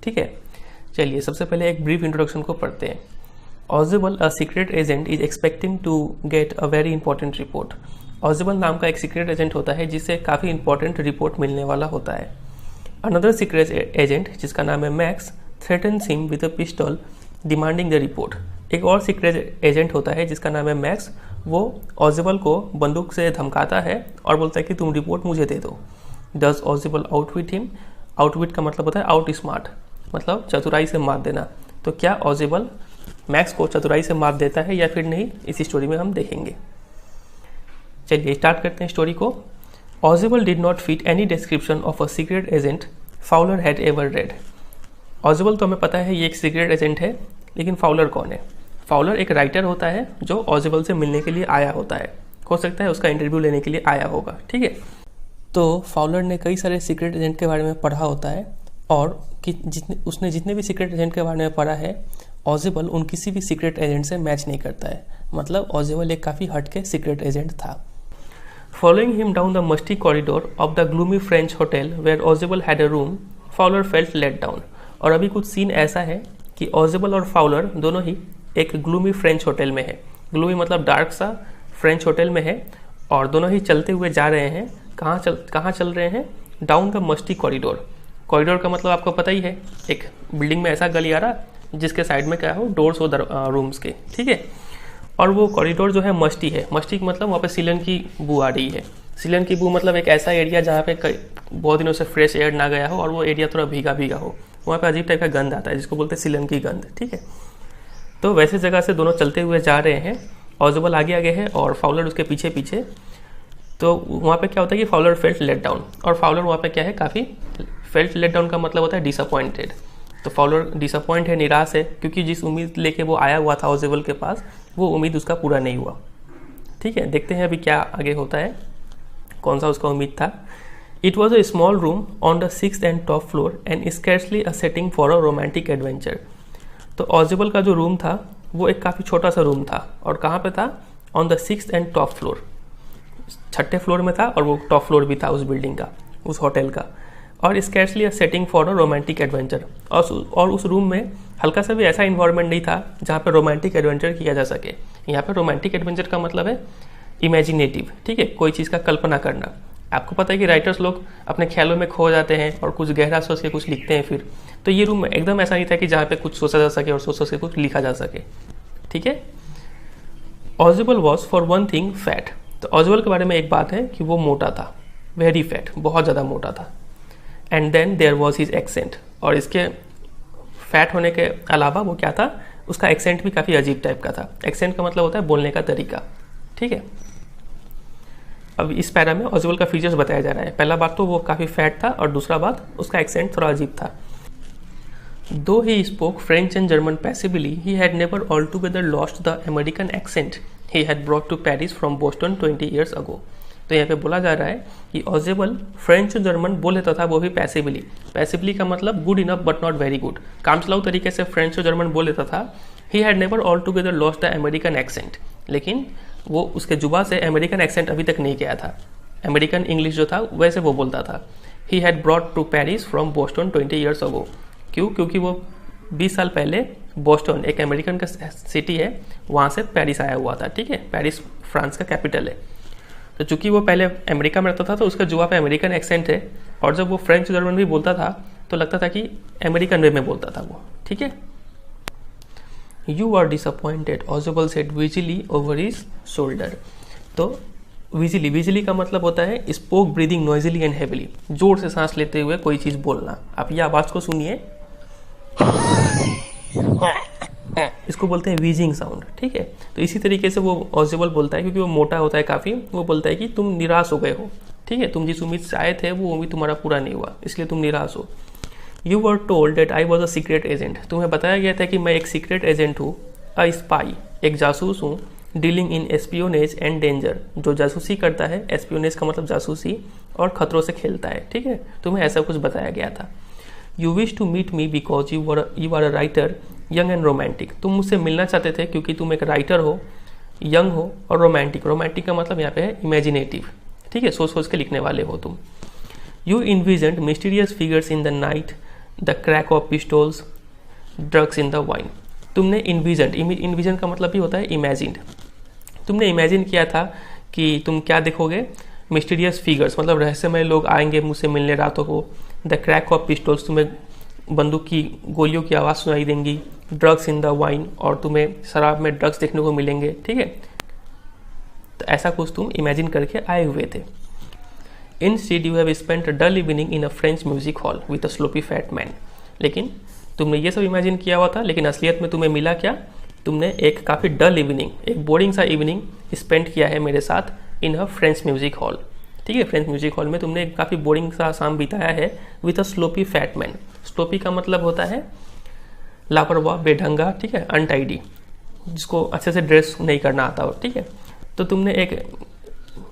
ठीक है, चलिए सबसे पहले एक ब्रीफ इंट्रोडक्शन को पढ़ते हैं। Ausable, a secret agent, is expecting to get a very important report. Ausable नाम का एक सीक्रेट एजेंट होता है जिससे काफ़ी इंपॉर्टेंट रिपोर्ट मिलने वाला होता है। अनदर सीक्रेट एजेंट जिसका नाम है max threatens him with a pistol demanding the report. एक और सीक्रेट एजेंट होता है जिसका नाम है मैक्स, वो ऑजिबल को बंदूक से धमकाता है और बोलता है कि तुम रिपोर्ट मुझे दे दो। Does Ausable outwit him? Outwit का मतलब होता है आउट स्मार्ट, मतलब चतुराई से मात देना। तो क्या ऑजिबल मैक्स को चतुराई से मात देता है या फिर नहीं, इसी स्टोरी में हम देखेंगे। चलिए स्टार्ट करते हैं स्टोरी को। Ausable did not fit any description of a secret agent Fowler had ever read. Ausable तो हमें पता है ये एक सीक्रेट एजेंट है, लेकिन फाउलर कौन है? फाउलर एक राइटर होता है जो ऑजिबल से मिलने के लिए आया होता है। हो सकता है उसका इंटरव्यू लेने के लिए आया होगा, ठीक है। तो फाउलर ने कई सारे सीक्रेट एजेंट के बारे में पढ़ा होता है और उसने जितने भी सीक्रेट एजेंट के बारे में पढ़ा है, ऑजिबल उन किसी भी सीक्रेट एजेंट से मैच नहीं करता है। मतलब ऑजिबल एक काफ़ी हटके सीक्रेट एजेंट था। Following him down the musty corridor of the gloomy French hotel where Ausable had a room, Fowler felt let down. और अभी कुछ सीन ऐसा है कि ऑजिबल और फाउलर दोनों ही एक ग्लूमी फ्रेंच होटल में है। ग्लूमी मतलब डार्क सा फ्रेंच होटल में है और दोनों ही चलते हुए जा रहे हैं। कहाँ चल रहे हैं? Down the musty corridor. Corridor का मतलब आपको पता ही है, एक बिल्डिंग में ऐसा गलियारा जिसके साइड में क्या हो, डोर्स हो रूम्स के, ठीक है। और वो कॉरिडोर जो है मस्टी है। मस्टी मतलब वहाँ पे सीलन की बू आ रही है। सीलन की बू मतलब एक ऐसा एरिया जहाँ पे बहुत दिनों से फ्रेश एयर ना गया हो और वो एरिया थोड़ा भीगा भीगा हो, वहाँ पे अजीब टाइप का गंध आता है जिसको बोलते हैं सीलन की गंध, ठीक है। तो वैसे जगह से दोनों चलते हुए जा रहे हैं। ऑजिबल आगे आगे है और फाउलर उसके पीछे पीछे। तो वहाँ पे क्या होता है कि फाउलर फेल्ट लेट डाउन, और फाउलर वहाँ पे क्या है, काफ़ी फेल्ट लेट डाउन का मतलब होता है डिसअपॉइंटेड। तो फाउलर डिसअपॉइंट है, निराश है, क्योंकि जिस उम्मीद लेके वो आया हुआ था ऑजिबल के पास, वो उम्मीद उसका पूरा नहीं हुआ, ठीक है। देखते हैं अभी क्या आगे होता है, कौन सा उसका उम्मीद था। It was a small room on the 6th and top floor and scarcely a setting for a romantic adventure. तो ऑजिबल का जो रूम था वो एक काफ़ी छोटा सा रूम था, और कहाँ पे था? On the 6th and top floor, 6ठे फ्लोर में था, और वो टॉप फ्लोर भी था उस बिल्डिंग का, उस होटल का। और scarcely a setting for a romantic adventure, और उस रूम में हल्का सा भी ऐसा इन्वायरमेंट नहीं था जहाँ पे रोमांटिक एडवेंचर किया जा सके। यहाँ पे रोमांटिक एडवेंचर का मतलब है इमेजिनेटिव, ठीक है, कोई चीज़ का कल्पना करना। आपको पता है कि राइटर्स लोग अपने ख्यालों में खो जाते हैं और कुछ गहरा सोच के कुछ लिखते हैं फिर। तो ये रूम एकदम ऐसा नहीं था कि जहाँ पे कुछ सोचा जा सके और सोच के कुछ लिखा जा सके, ठीक है। Ausable was for one thing fat. तो ऑजिबल के बारे में एक बात है कि वो मोटा था, वेरी फैट, बहुत ज़्यादा मोटा था। And then there was his accent, और इसके फैट होने के अलावा वो क्या था, उसका एक्सेंट भी काफ़ी अजीब टाइप का था। एक्सेंट का मतलब होता है बोलने का तरीका, ठीक है। अब इस पैरा में ऑजिबल का फीचर्स बताया जा रहा है। पहला बात तो वो काफ़ी फैट था, और दूसरा बात उसका एक्सेंट थोड़ा अजीब था। Though he spoke French and German passably, he had never altogether lost the American accent he had brought to Paris from Boston 20 years ago। तो यहाँ पे बोला जा रहा है कि ऑजिबल फ्रेंच और जर्मन बोल लेता था, वो भी पैसिबली। पैसिबली का मतलब good enough but not very good, काम चलाऊ तरीके से फ्रेंच और जर्मन बोल लेता था। He had never altogether lost the American accent, लेकिन वो उसके जुबा से अमेरिकन एक्सेंट अभी तक नहीं गया था। अमेरिकन इंग्लिश जो था वैसे वो बोलता था। He had brought to Paris from Boston 20 years ago। क्यों? क्योंकि वो 20 साल पहले बोस्टन, एक अमेरिकन का सिटी है, वहाँ से पेरिस आया हुआ था, ठीक है। पेरिस फ्रांस का कैपिटल है। तो चूंकि वो पहले अमेरिका में रहता था तो उसका जुआ पे अमेरिकन एक्सेंट है, और जब वो फ्रेंच जर्मन भी बोलता था तो लगता था कि अमेरिकन वे में बोलता था वो, ठीक है। You are disappointed, Ausable said wheezily over his shoulder. तो विजिली का मतलब होता है spoke breathing noisily and heavily, जोर से सांस लेते हुए कोई चीज़ बोलना। आप ये आवाज़ को सुनिए, इसको बोलते हैं वीजिंग साउंड, ठीक है। तो इसी तरीके से वो ऑजिबल बोलता है, क्योंकि वो मोटा होता है काफ़ी। वो बोलता है कि तुम निराश हो गए हो, ठीक है, तुम जिस उम्मीद से आए थे वो उम्मीद तुम्हारा पूरा नहीं हुआ, इसलिए तुम निराश हो। You were told that I was a secret agent. तुम्हें बताया गया था कि मैं एक सीक्रेट एजेंट हूँ। अ स्पाई, एक जासूस हूँ। Dealing in espionage and danger, जो जासूसी करता है, एस्पियोनेज का मतलब जासूसी, और खतरों से खेलता है, ठीक है। तुम्हें ऐसा कुछ बताया गया था। You wish to meet me because you are a writer young and romantic. तुम मुझसे मिलना चाहते थे क्योंकि तुम एक राइटर हो, यंग हो और रोमांटिक। रोमांटिक का मतलब यहाँ पे है इमेजिनेटिव, ठीक है, सोच सोच के लिखने वाले हो तुम। You envisioned mysterious figures in the night the crack of pistols, drugs in the wine. तुमने इन्विजन का मतलब भी होता है इमेजिन्ड। तुमने इमेजिन किया था कि तुम क्या देखोगे, मिस्टीरियस फिगर्स मतलब रहस्यमय लोग आएंगे मुझसे मिलने रातों को। द क्रैक ऑफ पिस्टोल्स, तुम्हें बंदूक की गोलियों की आवाज़ सुनाई देंगी। ड्रग्स इन द वाइन, और तुम्हें शराब में ड्रग्स देखने को मिलेंगे, ठीक है। तो ऐसा कुछ तुम इमेजिन करके आए हुए थे। Instead you have spent a dull evening in a French music hall with a sloppy fat man। लेकिन तुमने ये सब इमेजिन किया हुआ था, लेकिन असलियत में तुम्हें मिला क्या, तुमने एक काफ़ी डल इवनिंग, एक बोरिंग सा इवनिंग स्पेंड किया है मेरे साथ इन अ फ्रेंच म्यूजिक हॉल, ठीक है। फ्रेंच म्यूजिक हॉल में तुमने एक काफ़ी बोरिंग सा शाम बिताया है with a sloppy fat man. Sloppy का मतलब होता है लापरवाह, बेढंगा, ठीक है, अनटाइडी, जिसको अच्छे से ड्रेस नहीं करना आता हो, ठीक है। तो तुमने एक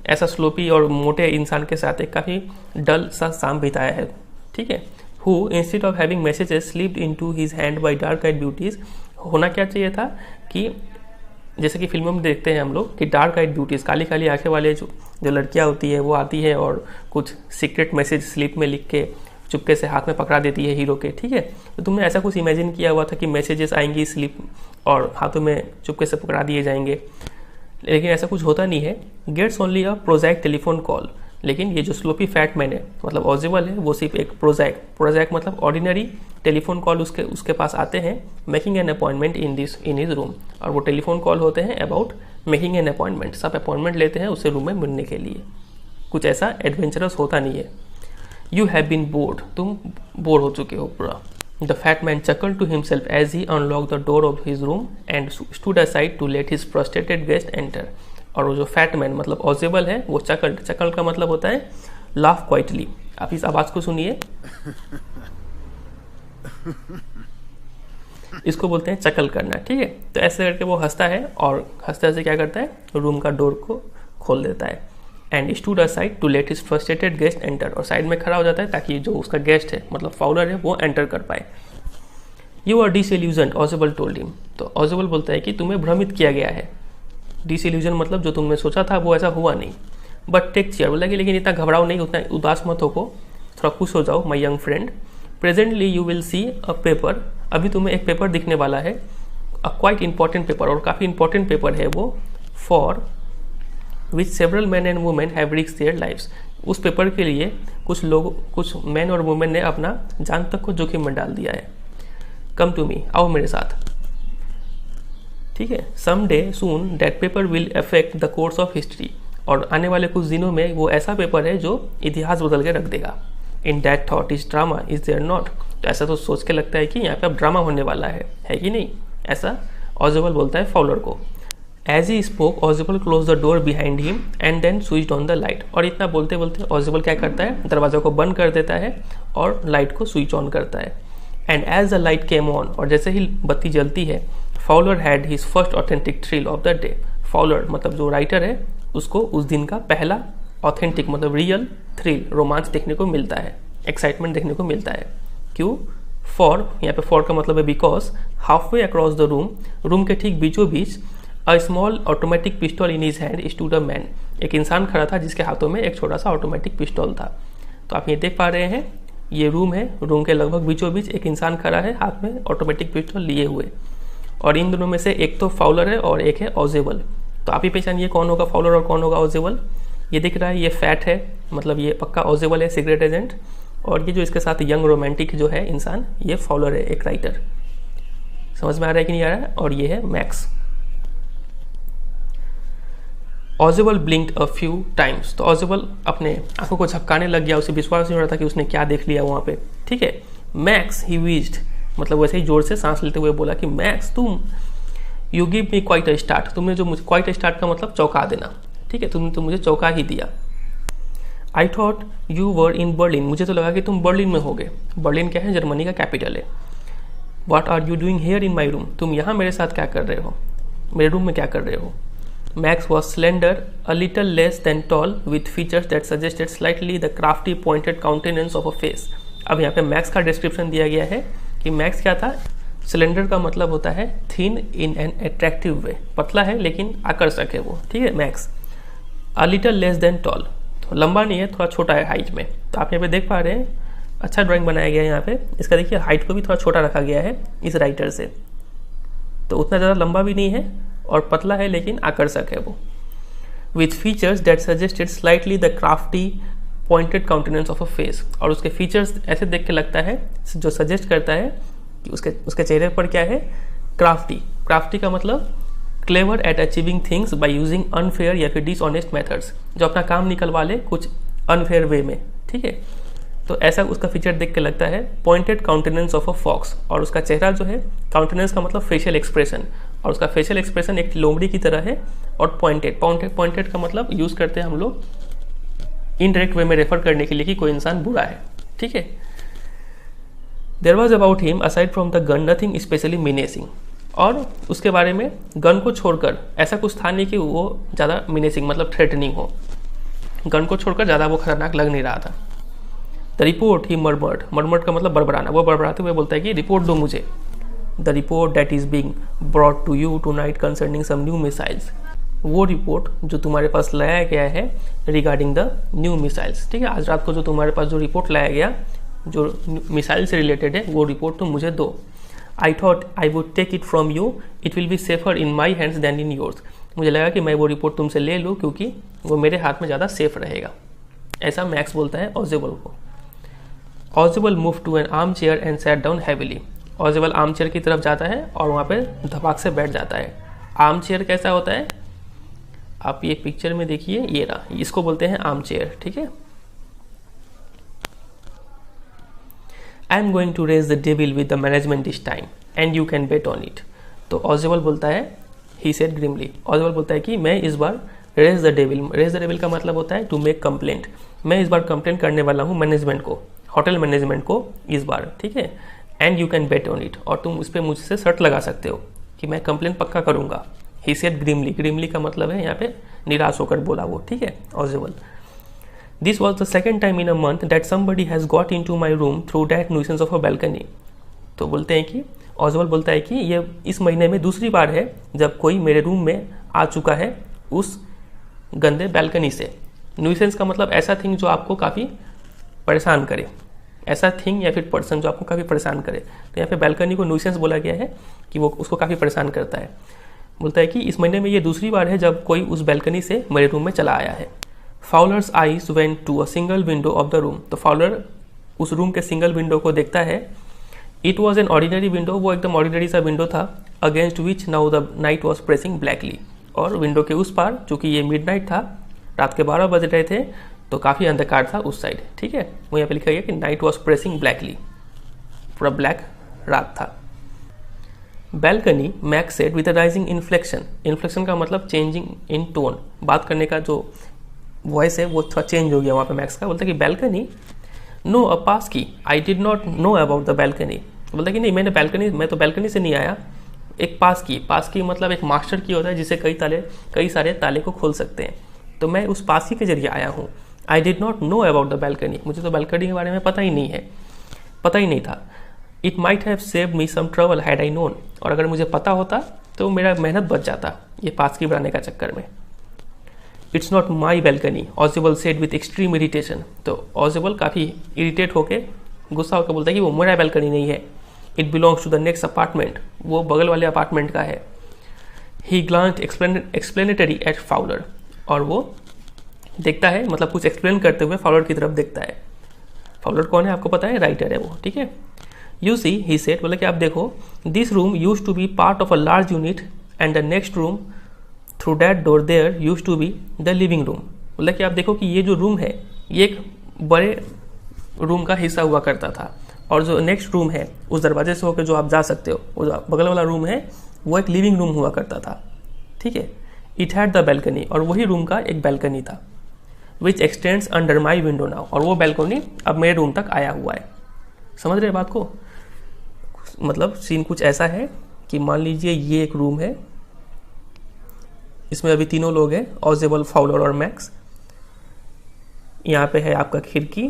ऐसा स्लोपी और मोटे इंसान के साथ एक काफ़ी डल सा शाम बिताया है, ठीक है। Who instead of having messages slipped into his hand by dark eyed beauties. होना क्या चाहिए था कि जैसे कि फिल्मों में देखते हैं हम लोग कि dark eyed beauties, Kali Kali आंखें वाले जो लड़कियां होती है वो आती है और कुछ सीक्रेट मैसेज स्लिप में लिख के चुपके से हाथ में पकड़ा देती है हीरो के, ठीक है। तो तुमने ऐसा कुछ इमेजिन किया हुआ था कि मैसेजेस आएंगी स्लिप और हाथों में चुपके से पकड़ा दिए जाएंगे, लेकिन ऐसा कुछ होता नहीं है। Gets only a prosaic telephone call. लेकिन ये जो स्लोपी फैट मैन है मतलब ऑजिबल है, वो सिर्फ एक प्रोजैक मतलब ऑर्डिनरी टेलीफोन कॉल उसके पास आते हैं, making an appointment in his room. और वो टेलीफोन कॉल होते हैं अबाउट मेकिंग एन अपॉइंटमेंट, सब अपॉइंटमेंट लेते हैं उससे रूम में मिलने के लिए। कुछ ऐसा एडवेंचरस होता नहीं है। यू हैव बीन बोर्ड, तुम बोर हो चुके हो पूरा। The fat man chuckled to himself as he unlocked the door of his room and stood aside to let his frustrated guest enter। और वो जो फैट मैन मतलब ऑजिबल है वो चकल का मतलब होता है लाफ क्वाइटली। आप इस आवाज को सुनिए, इसको बोलते हैं चकल करना, ठीक है। तो ऐसे करके वो हंसता है और हंसते हंसते क्या करता है, रूम का डोर को खोल देता है। And stood aside to let his frustrated guest enter, और साइड में खड़ा हो जाता है ताकि जो उसका गेस्ट है मतलब फाउलर है वो एंटर कर पाए। You are disillusion, Ausable told him. तो ऑजिबल बोलता है कि तुम्हें भ्रमित किया गया है। डिसइल्यूजन मतलब जो तुमने सोचा था वो ऐसा हुआ नहीं। बट टेक केयर, बोला कि लेकिन इतना घबराओ नहीं, उतना उदास मत हो, थोड़ा खुश हो जाओ माई young friend. Presently you will see a paper, अभी तुम्हें एक पेपर दिखने वाला है, अ क्वाइट इंपॉर्टेंट पेपर, और काफ़ी इंपॉर्टेंट पेपर है वो, for which several men and women have risked their lives. उस पेपर के लिए कुछ मैन और वुमेन ने अपना जान तक को जोखिम में डाल दिया है। कम टू मी, आओ मेरे साथ, ठीक है। Some day soon that paper will affect the course of history, और आने वाले कुछ दिनों में वो ऐसा पेपर है जो इतिहास बदल के रख देगा। In that thought is drama is there not. तो ऐसा तो सोच के लगता है कि यहाँ पे अब ड्रामा होने वाला है कि नहीं, ऐसा ऑजिबल बोलता है फाउलर को। As he spoke Ausable close the door behind him and then switched on the light. और इतना बोलते बोलते ऑजिबल क्या करता है, दरवाजा को बंद कर देता है और लाइट को स्विच ऑन करता है। And as the light came on, और जैसे ही बत्ती जलती है, Fowler had his first authentic thrill of the day. Fowler मतलब जो राइटर है उसको उस दिन का पहला ऑथेंटिक मतलब रियल थ्रिल, रोमांच देखने को मिलता है, एक्साइटमेंट देखने को मिलता है। क्यों? फॉर, यहाँ पे फॉर का मतलब है because halfway across the room के ठीक बीचों बीच a small automatic pistol in his hand stood a man. एक इंसान खड़ा था जिसके हाथों में एक छोटा सा ऑटोमेटिक पिस्टल था। तो आप ये देख पा रहे हैं, ये रूम है, रूम के लगभग बीचों बीच एक इंसान खड़ा है हाथ में ऑटोमेटिक पिस्टल लिए हुए, और इन दोनों में से एक तो फाउलर है और एक है ऑजिबल। तो आप ही पहचानिए कौन होगा फाउलर और कौन होगा ऑजिबल। ये दिख रहा है, ये फैट है, मतलब ये पक्का ऑजिबल है, सीक्रेट एजेंट। और ये जो इसके साथ यंग रोमांटिक जो है इंसान, ये फाउलर है, एक राइटर। समझ में आ रहा है कि नहीं आ रहा है? और ये है Max. Ausable blinked a few times. तो ऑजिबल अपने आंखों को झपकाने लग गया, उसे विश्वास नहीं हो रहा था कि उसने क्या देख लिया वहाँ पे, ठीक है। मैक्स ही वीज्ड, मतलब वैसे ही जोर से सांस लेते हुए बोला कि मैक्स तुम, you give me quite a start, तुमने जो मुझे, क्वाइट अ स्टार्ट का मतलब चौंका देना, ठीक है, तुमने तो मुझे चौंका ही दिया। I thought you were in Berlin, मुझे तो लगा कि तुम बर्लिन में होगे। बर्लिन क्या है? जर्मनी का कैपिटल है। What are you doing here in my room, तुम यहाँ मेरे साथ क्या कर रहे हो, मेरे रूम में क्या कर रहे हो। Max was slender, a little less than tall, with features that suggested slightly the crafty pointed countenance of a face. अब यहाँ पे मैक्स का डिस्क्रिप्शन दिया गया है कि मैक्स क्या था। सिलेंडर का मतलब होता है thin in an attractive way, पतला है लेकिन आकर्षक है वो, ठीक है Max. A little less than tall, तो लंबा नहीं है, थोड़ा छोटा है हाइट में। तो आप यहाँ पे देख पा रहे हैं अच्छा ड्राइंग बनाया गया है यहाँ पे। इसका देखिए हाइट को भी थोड़ा छोटा रखा गया है इस राइटर से, तो उतना ज़्यादा लंबा भी नहीं है और पतला है, लेकिन आकर्षक है वो। With features that suggested slightly the crafty pointed countenance of a face, और उसके फीचर्स ऐसे देख के लगता है, जो सजेस्ट करता है कि उसके चेहरे पर क्या है, क्राफ्टी। क्राफ्टी का मतलब clever at achieving things by using unfair या फिर डिसऑनेस्ट मेथड्स, जो अपना काम निकलवा ले कुछ अनफेयर वे में, ठीक है। तो ऐसा उसका फीचर देख के लगता है। Pointed countenance of a fox, और उसका चेहरा जो है, काउंटेनेंस का मतलब फेशियल एक्सप्रेशन, और उसका फेशियल एक्सप्रेशन एक लोमड़ी की तरह है। और पॉइंटेड का मतलब यूज करते हैं हम लोग इनडायरेक्ट वे में रेफर करने के लिए कि कोई इंसान बुरा है, ठीक है। There was about him aside from the gun nothing specially menacing, और उसके बारे में गन को छोड़कर ऐसा कुछ था नहीं कि वो ज़्यादा मिनेसिंग मतलब थ्रेटनिंग हो। गन को छोड़कर ज़्यादा वो खतरनाक लग नहीं रहा था। द रिपोर्ट ही मर्मर्ड का मतलब बड़बड़ाना, वो बड़बड़ाते हुए बोलता है कि रिपोर्ट दो मुझे। The report that is being brought to you tonight concerning some new missiles, वो रिपोर्ट जो तुम्हारे पास लाया गया है रिगार्डिंग द न्यू मिसाइल्स, ठीक है। आज रात को जो तुम्हारे पास जो रिपोर्ट लाया गया जो मिसाइल से रिलेटेड है, वो रिपोर्ट तुम मुझे दो। I thought I would take it from you, it will be safer in my hands then in yours, मुझे लगा कि मैं वो रिपोर्ट तुमसे ले लूँ क्योंकि वो मेरे हाथ में ज़्यादा सेफ रहेगा। ऐसा मैक्स बोलता है ऑजेबल को। Ausable move to an armchair and sat down heavily, Ausable armchair की तरफ जाता है और वहाँ पे धपाक से बैठ जाता है। आर्म चेयर कैसा होता है, आप ये पिक्चर में देखिए, ये रहा, इसको बोलते हैं आर्म चेयर, ठीक है। I am going to raise the devil with the management this time and you can bet on it, तो ऑजेबल बोलता है, ही सेड ग्रिमली, ऑजेबल बोलता है कि मैं इस बार रेज द डेविल का मतलब होता है टू मेक कंप्लेंट, मैं इस बार कंप्लेंट करने वाला हूँ मैनेजमेंट को, होटल मैनेजमेंट को इस बार, ठीक है। And you can bet on it, और तुम उस पर मुझसे शर्त लगा सकते हो कि मैं कंप्लेंट पक्का करूंगा। ही सेड ग्रिमली का मतलब है यहाँ पे निराश होकर बोला वो, ठीक है, Ausable. This was the second time in a month that somebody has got into my room through that nuisance of a balcony, तो बोलते हैं कि ऑजेबल बोलता है कि ये इस महीने में दूसरी बार है जब कोई मेरे रूम में आ चुका है उस गंदे बैल्कनी से। न्यूसेंस का मतलब ऐसा थिंग जो आपको काफ़ी परेशान करे, ऐसा थिंग या फिर पर्सन जो आपको काफ़ी परेशान करे, तो यहाँ पे बैल्कनी को न्यूसेंस बोला गया है कि वो उसको काफ़ी परेशान करता है। बोलता है कि इस महीने में ये दूसरी बार है जब कोई उस बैल्कनी से मेरे रूम में चला आया है। Fowler's eyes went to a single window of the room, तो फाउलर उस रूम के सिंगल विंडो को देखता है। It was an ordinary window, वो एकदम ऑर्डिनरी सा विंडो था। Against which now the night was pressing blackly, और विंडो के उस पार, चूंकि ये मिडनाइट था, रात के 12 बज रहे थे, तो काफ़ी अंधकार था उस साइड, ठीक है। वो यहाँ पे लिखा गया कि नाइट वॉज प्रेसिंग ब्लैकली, पूरा ब्लैक रात था। Balcony max said with a rising inflection, inflection का मतलब चेंजिंग इन टोन, बात करने का जो वॉइस है वो थोड़ा चेंज हो गया वहाँ पे मैक्स का। बोलता है कि बैल्कनी नो अ पास की, I did not know about the balcony, बोलता है कि नहीं मैं तो बैल्कनी से नहीं आया, एक पास की मतलब एक मास्टर की होता है जिसे कई सारे ताले को खोल सकते हैं, तो मैं उस पास की के जरिए आया हूँ। I did not know about the balcony, मुझे तो बैल्कनी के बारे में पता ही नहीं था। It might have saved me some trouble had I known, और अगर मुझे पता होता तो मेरा मेहनत बच जाता ये पास की बनाने का चक्कर में। It's not my balcony, ऑजेबल said with extreme irritation, तो ऑजेबल काफ़ी इरिटेट होकर गुस्सा होकर बोलता है कि वो मेरा बैल्कनी नहीं है। It belongs to the next apartment, वो बगल वाले अपार्टमेंट का है। He glanced explanatory at Fowler, और वो देखता है मतलब कुछ एक्सप्लेन करते हुए फाउलर की तरफ देखता है। फाउलर कौन है आपको पता है, राइटर है वो, ठीक है। यू सी ही सेड, बोला कि आप देखो, this room use to be part of a large unit and the next room through that door there use to be the living room, बोला कि आप देखो कि ये जो रूम है ये एक बड़े रूम का हिस्सा हुआ करता था, और जो नेक्स्ट रूम है उस दरवाजे से होकर जो आप जा सकते हो, वो जो बगल वाला रूम है वो एक लिविंग रूम हुआ करता था, ठीक है। इट हैड द बैल्कनी, और वही रूम का एक बैल्कनी था। विच x tends under my window now, और वो बैल्कनी अब मेरे रूम तक आया हुआ है। समझ रहे बात को, मतलब सीन कुछ ऐसा है कि मान लीजिए ये एक रूम है, इसमें अभी तीनों लोग हैं, ऑजेबल, फाउलर और मैक्स। यहाँ पे है आपका खिड़की,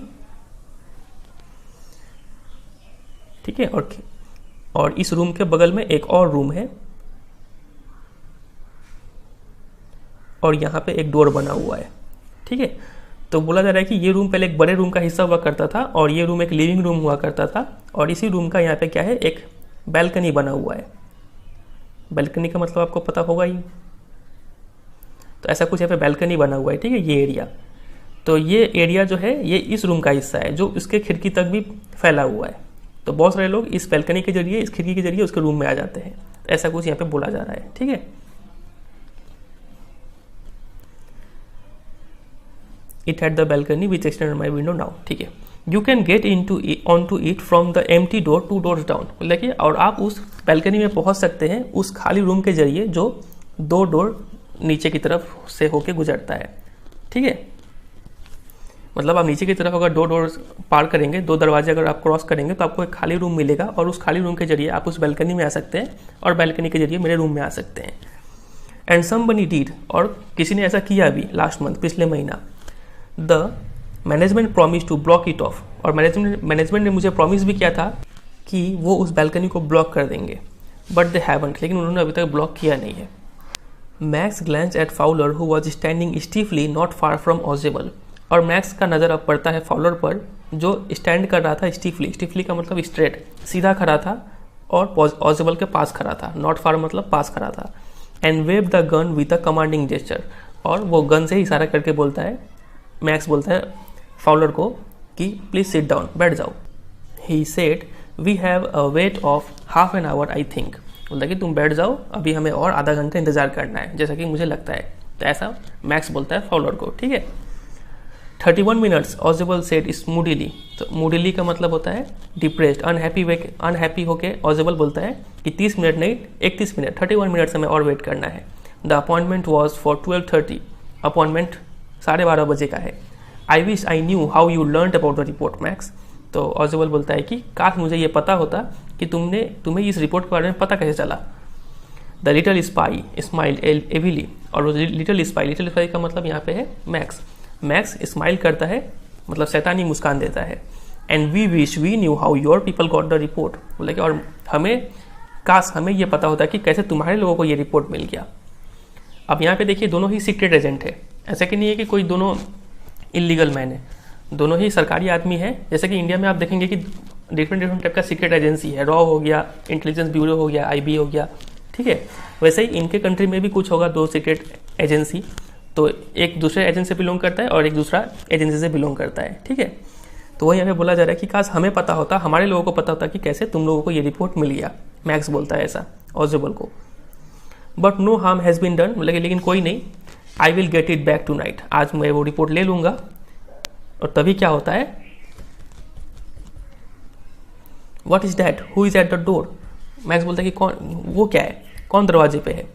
ठीक है, और इस रूम के बगल में एक और रूम है, और यहाँ पे एक डोर बना हुआ है, ठीक है। तो बोला जा रहा है कि ये रूम पहले एक बड़े रूम का हिस्सा हुआ करता था और ये रूम एक लिविंग रूम हुआ करता था, और इसी रूम का यहाँ पे क्या है, एक बैल्कनी बना हुआ है। बैल्कनी का मतलब आपको पता होगा ही, तो ऐसा कुछ यहाँ पे बैल्कनी बना हुआ है, ठीक है, ये एरिया। तो ये एरिया जो है ये इस रूम का हिस्सा है जो इसके खिड़की तक भी फैला हुआ है। तो बहुत सारे लोग इस बैल्कनी के जरिए, इस खिड़की के जरिए उसके रूम में आ जाते हैं। ऐसा कुछ यहाँ पे बोला जा रहा है, ठीक है। It had the balcony which extended my window now, ठीक है। You can get on to it from the empty door 2 doors down, देखिए, और आप उस बैल्कनी में पहुंच सकते हैं उस खाली रूम के जरिए जो 2 डोर नीचे की तरफ से होके गुजरता है, ठीक है। मतलब आप नीचे की तरफ अगर 2 डोर पार करेंगे, 2 दरवाजे अगर आप क्रॉस करेंगे तो आपको एक खाली रूम मिलेगा, और उस खाली रूम के जरिए आप उस बैल्कनी में आ सकते हैं, और बैल्कनी के जरिए मेरे रूम में आ सकते हैं। एंड समबडी डिड, और किसी ने ऐसा किया भी लास्ट मंथ, पिछले महीना। The management promise to block it off, और मैनेजमेंट ने मुझे प्रॉमिस भी किया था कि वो उस बैल्कनी को ब्लॉक कर देंगे, बट दे हैवंट, लेकिन उन्होंने अभी तक ब्लॉक किया नहीं है। Max glance at Fowler who was standing stiffly not far from Ausable, और मैक्स का नज़र अब पड़ता है फाउलर पर जो स्टैंड कर रहा था स्टीफली, स्टीफली का मतलब स्ट्रेट, सीधा खड़ा था, और ऑजेबल के पास खड़ा था, नॉट फार मतलब पास खड़ा था। And wave the gun with a commanding gesture, और वो गन से इशारा करके बोलता है, मैक्स बोलता है फाउलर को कि प्लीज सिट डाउन, बैठ जाओ। He said we have a wait of half an hour I think, बोलता कि तुम बैठ जाओ, अभी हमें और आधा घंटा इंतजार करना है, जैसा कि मुझे लगता है। तो ऐसा मैक्स बोलता है फाउलर को, ठीक है। 31 minutes ऑजेबल सेड मूडीली, तो मूडीली का मतलब होता है डिप्रेस्ड, अनहैप्पी होके ऑजेबल बोलता है कि 30 मिनट नहीं 31 मिनट, 31 मिनट्स हमें और वेट करना है। The appointment was for 12:30, appointment 12:30 बजे का है। I wish I knew how you learn about the report max, तो ऑजेबल बोलता है कि काश मुझे ये पता होता कि तुम्हें इस रिपोर्ट के बारे में पता कैसे चला। द लिटिल स्पाई स्माइल्ड एविली, और लिटिल स्पाई का मतलब यहाँ पे है मैक्स। मैक्स स्माइल करता है, मतलब शैतानी मुस्कान देता है। And we wish we knew how your people got the report, बोला कि और काश हमें ये पता होता कि कैसे तुम्हारे लोगों को ये रिपोर्ट मिल गया। अब यहाँ पे देखिए दोनों ही सीक्रेट एजेंट है, ऐसा कि नहीं है कि कोई दोनों इलीगल मैन है, दोनों ही सरकारी आदमी है। जैसे कि इंडिया में आप देखेंगे कि डिफरेंट टाइप का सीक्रेट एजेंसी है, रॉ हो गया, इंटेलिजेंस ब्यूरो हो गया, IB हो गया, ठीक है। वैसे ही इनके कंट्री में भी कुछ होगा, 2 सीक्रेट एजेंसी, तो एक दूसरे एजेंसी से बिलोंग करता है और एक दूसरा एजेंसी से बिलोंग करता है, ठीक है। तो वही हमें बोला जा रहा है कि काश हमें पता होता, हमारे लोगों को पता होता कि कैसे तुम लोगों को ये रिपोर्ट मिल गया, मैक्स बोलता है ऐसा ऑजेबल को। But no harm has been done, लेकिन कोई नहीं, I will get it back tonight, आज मैं वो रिपोर्ट ले लूंगा। और तभी क्या होता है, what is that, who is at the door, max बोलता है कि कौन, वो क्या है, कौन दरवाजे पे है।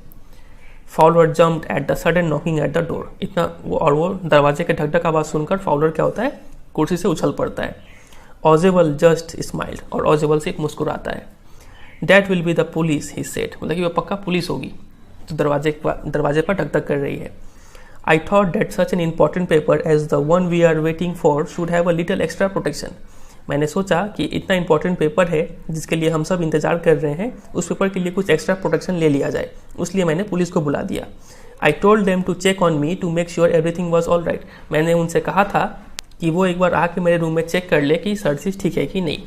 Fowler jumped at the sudden knocking at the door, इतना वो दरवाजे के ढक ढक आवाज सुनकर फाउलर क्या होता है, कुर्सी से उछल पड़ता है। ऑजेबल जस्ट स्माइल्ड, और ऑजेबल से एक मुस्कुराता है। That will be the police he said, मतलब कि वो पक्का पुलिस होगी तो दरवाजे पर ढक ढक कर रही है। I thought that such an important paper as the one we are waiting for should have a little extra protection, मैंने सोचा कि इतना इंपॉर्टेंट पेपर है जिसके लिए हम सब इंतजार कर रहे हैं, उस पेपर के लिए कुछ एक्स्ट्रा प्रोटेक्शन ले लिया जाए, इसलिए मैंने पुलिस को बुला दिया। I told them to check on me to make sure everything was all right, मैंने उनसे कहा था कि वो एक बार आके मेरे रूम में चेक कर ले कि सब चीज़ ठीक है कि नहीं।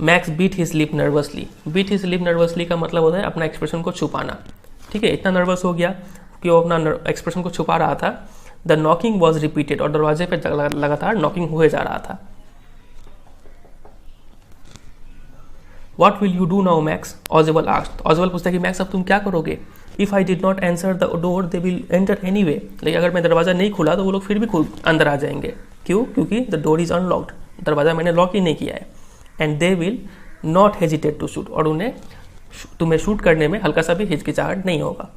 Max beat his lip nervously, beat his lip nervously का मतलब होता है अपना एक्सप्रेशन को छुपाना, ठीक है। इतना नर्वस हो गया कि वो अपना एक्सप्रेशन को छुपा रहा था। द नॉकिंग वॉज रिपीटेड, और दरवाजे पर लगातार नॉकिंग हुए जा रहा था। What will you do now, Max? ऑजेबल asked. ऑजेबल पूछता है कि मैक्स अब तुम क्या करोगे? If I did not answer the door, they will enter anyway. लेकिन अगर मैं दरवाजा नहीं खुला तो वो लोग फिर भी खुद अंदर आ जाएंगे। क्यों? क्योंकि the door is unlocked. दरवाजा मैंने लॉक ही नहीं किया है। And they will not hesitate to shoot. और उन्हें तुम्हें शूट करने में हल्का सा भी हिचकिचाहट नहीं होगा।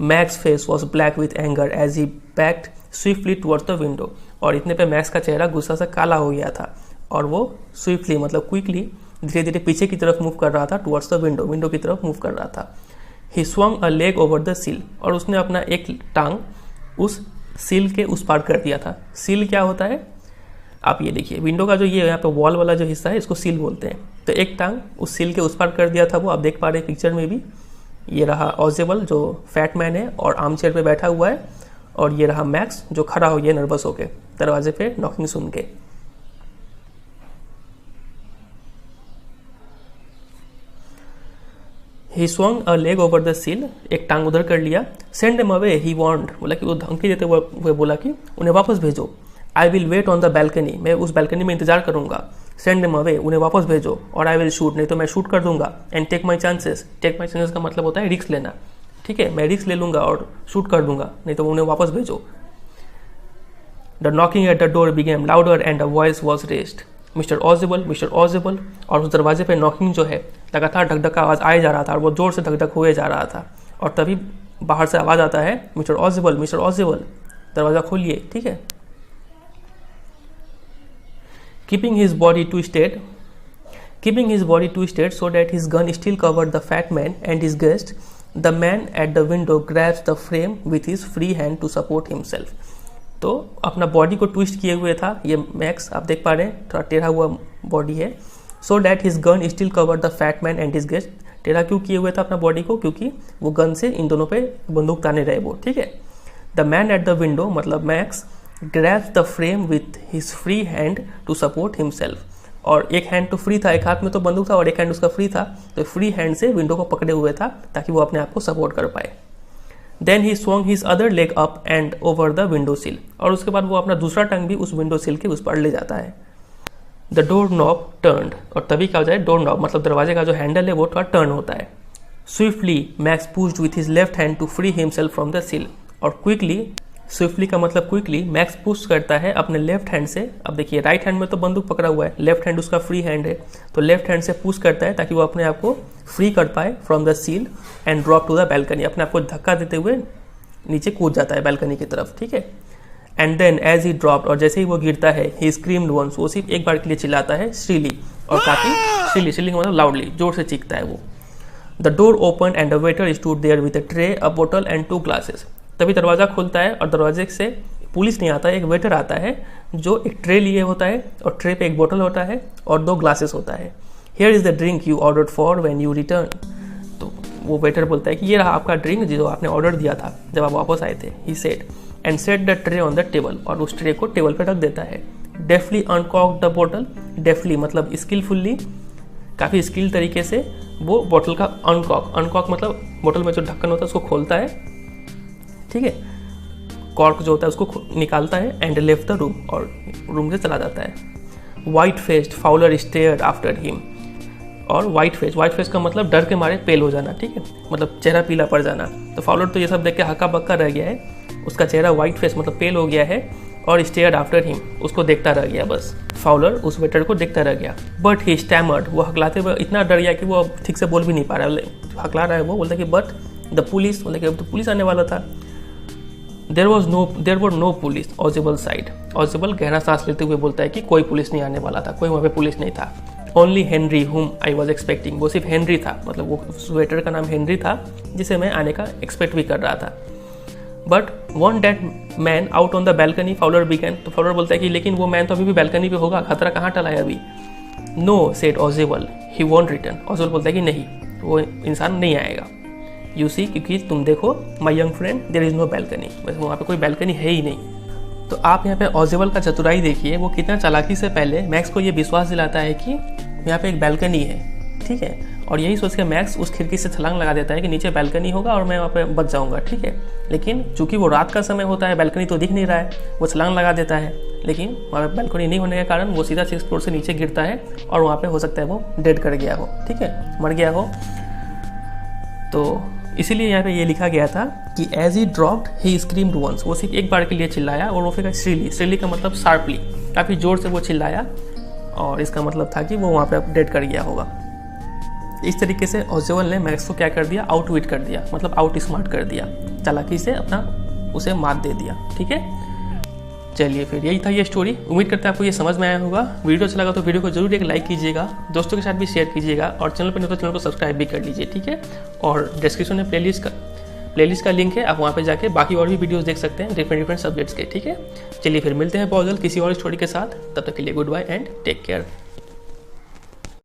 Max's face was black with anger as he backed swiftly towards the window. और इतने पे मैक्स का चेहरा गुस्सा से काला हो गया था और वो स्विफ्टली मतलब क्विकली धीरे धीरे पीछे की तरफ मूव कर रहा था, टुवर्ड्स द विंडो की तरफ मूव कर रहा था। ही swung a leg over the seal, और उसने अपना एक टांग उस सील के उस पार कर दिया था। सील क्या होता है, आप ये देखिए, विंडो का जो ये यहाँ पे वॉल वाला जो हिस्सा है इसको सील बोलते हैं। तो एक टांग उस सील के उस पार कर दिया था वो, आप देख पा रहे हैं पिक्चर में भी। ये रहा ऑजेबल जो फैट मैन है और आर्म चेयर पे बैठा हुआ है, और ये रहा मैक्स जो खड़ा हो गया नर्वस होके। दरवाजे पे नॉकिंग सुन के। He swung a leg over the sill, एक टांग उधर कर लिया। Send them away, he warned, बोला कि वो धमकी देते हुए बोला कि उन्हें वापस भेजो। I will wait on the balcony, मैं उस बैल्कनी में इंतजार करूंगा। Send them away, उन्हें वापस भेजो। और I will shoot, नहीं तो मैं शूट कर दूंगा। And take my chances, take my chances का मतलब होता है रिस्क लेना, ठीक है, मैं रिस्क ले लूंगा और शूट कर दूंगा, नहीं तो उन्हें वापस भेजो। The knocking at the door became louder and a voice was raised. Mister Ausable, और उस दरवाजे पे नॉकिंग जो है लगातार धक-धक का आवाज़ आए जा रहा था और वो जोर से धक-धक हुए जा रहा था। और तभी बाहर से आवाज़ आता है, मिस्टर ऑजिबल, दरवाज़ा खोलिए, ठीक है। Keeping his body twisted so that his gun still covered the fat man and his guest, the man at the window grabs the frame with his free hand to support himself. तो अपना body को twist किए हुए था ये max, आप देख पा रहे हैं थोड़ा टेढ़ा हुआ बॉडी है। So that his gun still cover the fat man and his guest, टेढ़ा क्यों किए हुए था अपना बॉडी को, क्योंकि वो गन से इन दोनों पे बंदूक ताने रहे वो, ठीक है। The man at the window मतलब Max grabs the frame with his free hand to support himself, और एक हैंड तो फ्री था, एक हाथ में तो बंदूक था और एक हैंड उसका फ्री था, तो फ्री हैंड से विंडो को पकड़े हुए था ताकि वो अपने आप को सपोर्ट कर पाए। Then he swung his other leg up and over the window sill, और उसके बाद वो अपना दूसरा टंग भी उस विंडो सिल के उस पर ले जाता है। द डोर नॉब टर्न्ड, और तभी क्या हो जाए, डोर नॉब मतलब दरवाजे का जो हैंडल है वो थोड़ा टर्न होता है। Swiftly Max pushed with his left hand to free himself from the sill, और क्विकली, स्विफ्टली का मतलब क्विकली, मैक्स पुश करता है अपने लेफ्ट हैंड से। अब देखिए राइट हैंड में तो बंदूक पकड़ा हुआ है, लेफ्ट हैंड उसका फ्री हैंड है, तो लेफ्ट हैंड से पुश करता है ताकि वो अपने आप को फ्री कर पाए from the sill and drop to the balcony, अपने आप को धक्का देते हुए नीचे कूद जाता है बैल्कनी की तरफ, ठीक है। And then as he dropped, और जैसे ही वो गिरता है, ही स्क्रीम्ड वंस, वो सिर्फ एक बार के लिए चिल्लाता है श्रीली, और काफी श्रीली का मतलब लाउडली, जोर से चीखता है वो। The door open and a waiter stood there with a tray, a bottle and 2 glasses, तभी दरवाजा खुलता है और दरवाजे से पुलिस नहीं आता है, एक वेटर आता है जो एक ट्रे लिए होता है और ट्रे पे एक बोतल होता है और 2 ग्लासेस होता है। Here is the drink you ordered for when you return, तो वो वेटर बोलता है कि ये रहा आपका ड्रिंक जो आपने ऑर्डर दिया था जब आप वापस आए थे, he said, and set the tray on the table, और उस ट्रे को टेबल पर रख देता है। डेफली अनकॉक द बोतल, डेफली मतलब स्किलफुल्ली, काफ़ी स्किल तरीके से वो बोतल का अनकॉक मतलब बोतल में जो ढक्कन होता है उसको खोलता है, ठीक है, कॉर्क जो होता है उसको निकालता है, एंड लेफ्ट द रूम, और रूम से चला जाता है। White faced Fowler stared after him, और वाइट फेस का मतलब डर के मारे पेल हो जाना, ठीक है, मतलब चेहरा पीला पड़ जाना। तो फाउलर तो ये सब देख के हक्का बक्का रह गया है, उसका चेहरा वाइट फेस मतलब पेल हो गया है, और स्टेयर्ड आफ्टर हिम, उसको देखता रह गया बस, फाउलर उस वेटर को देखता रह गया। बट ही स्टैमर्ड, वो हकलाते हुए इतना डर गया कि वो अब ठीक से बोल भी नहीं पा रहा है, हकला रहा है वो, बोलता कि बट द पुलिस, बोलता कि अब तो पुलिस आने वाला था। देर वर नो पुलिस ऑजिबल साइड, ऑजिबल गहरा सांस लेते हुए बोलता है कि कोई पुलिस नहीं आने वाला था, कोई वहाँ पे पुलिस नहीं था। ओनली हेनरी हुम आई वॉज एक्सपेक्टिंग, वो सिर्फ हेनरी था, मतलब वो वेटर का नाम हेनरी था जिसे मैं आने का एक्सपेक्ट भी कर रहा था। But one date man out on the balcony, Fowler began, तो फाउलर बोलता है कि लेकिन वो मैन तो अभी भी बैल्कनी पे होगा, खतरा कहाँ टला है अभी। नो सेड ऑजिबल, ही वॉन्ट रिटर्न, ऑजिबल बोलता है कि नहीं, वो इंसान नहीं आएगा। यू सी, क्योंकि तुम देखो my young friend, there is no balcony, वैसे वहाँ पे कोई बैल्कनी है ही नहीं। तो आप यहाँ पे ऑजिबल का चतुराई देखिए, वो कितना चालाकी से पहले मैक्स को ये विश्वास दिलाता है कि यहाँ पे एक बैल्कनी है, ठीक है, और यही सोच के मैक्स उस खिड़की से छलांग लगा देता है कि नीचे बैल्कनी होगा और मैं वहाँ पे बच जाऊँगा, ठीक है। लेकिन चूंकि वो रात का समय होता है, बैल्कनी तो दिख नहीं रहा है, वो छलांग लगा देता है, लेकिन वहाँ पे बैल्कनी नहीं होने के कारण वो सीधा 6th फ्लोर से नीचे गिरता है और वहाँ पे हो सकता है वो डेड कर गया हो, ठीक है, मर गया हो। तो इसीलिए यहाँ पे ये लिखा गया था कि as he dropped he screamed once, वो सिर्फ एक बार के लिए चिल्लाया, और वो फिर श्रीली का मतलब शार्पली, काफ़ी जोर से वो चिल्लाया, और इसका मतलब था कि वो वहाँ पे डेड कर गया होगा। इस तरीके से ऑजिबल ने मैक्स को क्या कर दिया, आउटविट कर दिया, मतलब आउट स्मार्ट कर दिया, चालाकी से अपना उसे मात दे दिया, ठीक है। चलिए फिर यही था ये स्टोरी, उम्मीद करते हैं आपको ये समझ में आया होगा। वीडियो अच्छा लगा तो वीडियो को जरूर एक लाइक कीजिएगा, दोस्तों के साथ भी शेयर कीजिएगा, और चैनल पर नहीं तो चैनल को सब्सक्राइब भी कर लीजिए, ठीक है। और डिस्क्रिप्शन में प्लेलिस्ट का लिंक है, आप वहाँ पे जाके बाकी और भी वीडियोस देख सकते हैं डिफरेंट सब्जेक्ट्स के, ठीक है। चलिए फिर मिलते हैं बहुत जल्द किसी और स्टोरी के साथ, तब तक के लिए goodbye and take care.